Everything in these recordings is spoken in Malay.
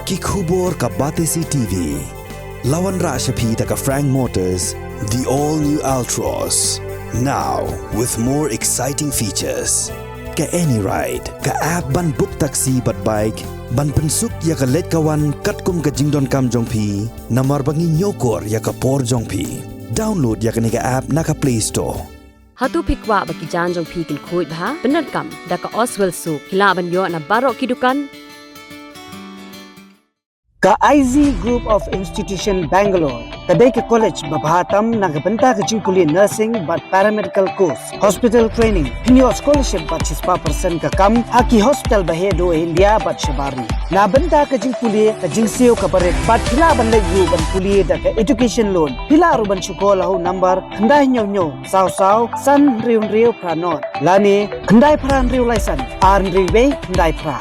Kikubor ka Batesi TV. Lawan Rashapi taka Frank Motors, the all-new Altros. Now, with more exciting features. Ka any ride, ka app ban book taxi bat bike, ban pensuk ya ka let kawan katkum ka jingdon kam jongpi, namar bangi nyokor ya ka por jongpi. Download ya ka ni ka app na ka Play Store. Hatu pikwa baki jan jongpi kin kuit bha, benar kam, daka Oswell Soup, hilaban yo na barok kidukan. Ka IZ Group of Institution Bangalore, kadai ke college babhatam nagabanta ka jingkuli nursing but paramedical course, hospital training, pinyo scholarship but 6% ka kam, haki hospital bahedo India but shabari. Nabanta ka jingkuli ka jingseo ka baret but hila ban layu ban kuli da ka education loan. Hila ruban syukola ho number kandai nyo saw san riu pranot. Lani kandai pran riu laisan, arn riwe kandai pra.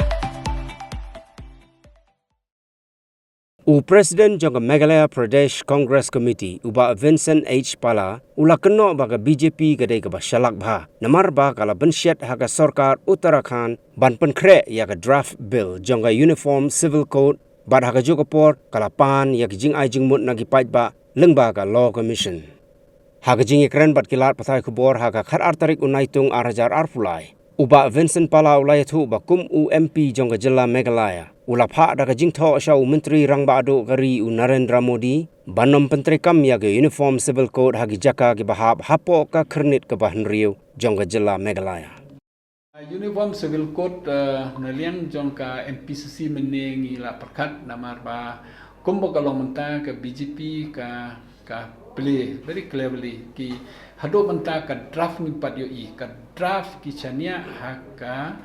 President jangka Meghalaya Pradesh Congress Committee uba Vincent H. Pala ula keno baga BJP kadai ka shalak bha namar ba kala bensyat haga Sorkar Uttarakhand ban Pynkhreh ya ka draft bill jangka Uniform Civil Code bad haga jokapor kala pan ya jing ai jing mut nagi pait ba lengba ka Law Commission haga jing ikran bad kilat pathai khubor haga khar artarik unaitung arhajar arfulai uba Vincent Pala ulai thu ba kum UMP jangka jilla Meghalaya ula Phah daga jingtho asya Menteri Rangba Ado Gari Narendra Modi banom Pentri kam ya ge Uniform Civil Code hagi jaka ge bahab hapo ka kernit ke bahan riu jongga jela Meghalaya. Uniform Civil Code naliang jongka MPCC menengi la perkat namar ba kumbo kalau menta ke BJP ka play very cleverly ki hado menta ka draft ni pat yo I ka draft ki chania haka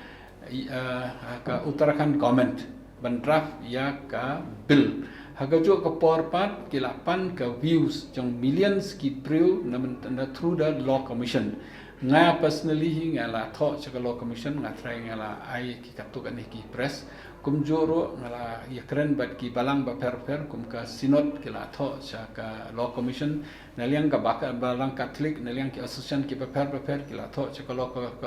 Uttarakhand government ban draft ya ka bill haga jo ka porpat kilapan ka views jong millions ki priu na through the law commission nga personally nga la tho cha law commission nga try nga la ai ki katuk ani ki press kum joro nga la yakren bat ki balang ba per kum ka sinod ki la tho cha ka law commission naliang ka balang catholic naliang ki association ki per ki la tho cha ka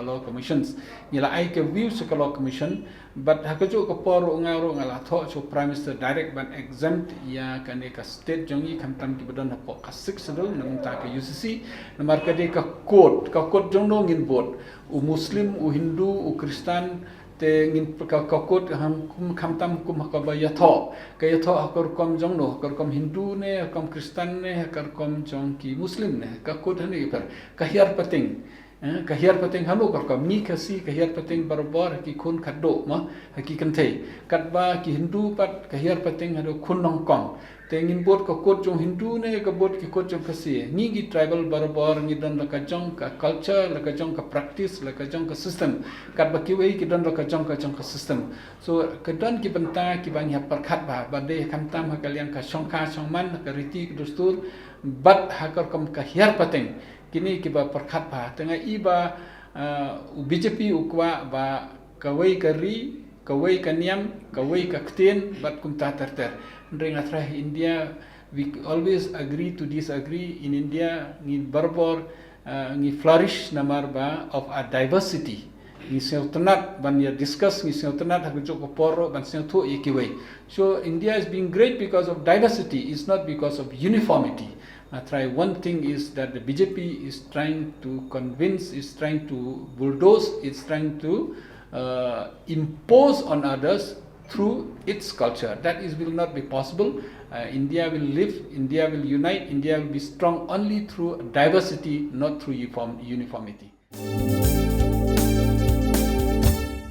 law commissions ni la ai ke views cha ka law commission but hakajo ka poro nga la tho cho prime minister direct ban exempt ya kane ka state jongi kamtam ki badan po ka 6 sedul nang ta ka UCC namar ka de ka code jong no ngin bot u muslim u hindu u kristan te ngin ka code ham kum kamtam kum ka ba ya tho hakor kom jong no hakor kom hindu ne kom kristan ne hakor kom jong ki muslim ne ka code hani per ka hiar pating kahir pating hanu ka mi kasi kahir pating barbar ki khun khaddo ma haki kanthe katba ki hindu pat kahir pating hado khun nong kong tengin bot ka kot jong hindu ne ka bot ki kot jong kasi ni gi tribal barbar ni dan ka jong ka culture la ka jong ka practice la ka jong ka system katba ki wei ki dan ka jong ka system so ka dan ki banta ki bang ya parkhat ba bade kamtam ha kalian ka shongka shongman ka riti dustur bat hakar kam kahir pating kini kiba perkat ba tengah iba BJP ukwa ba kawai kari kawai kaniam kawai kaktin bat kumta terter ndring atrah India we always agree to disagree in India ni barbor ni flourish namar ba of a diversity ni seutnat ban ya discuss ni seutnat hagujo ko poro ban seutu ikiwai so India is being great because of diversity it's not because of uniformity. One thing is that the BJP is trying to convince, is trying to bulldoze, is trying to impose on others through its culture. That will not be possible. India will live, India will unite, India will be strong only through diversity, not through uniformity.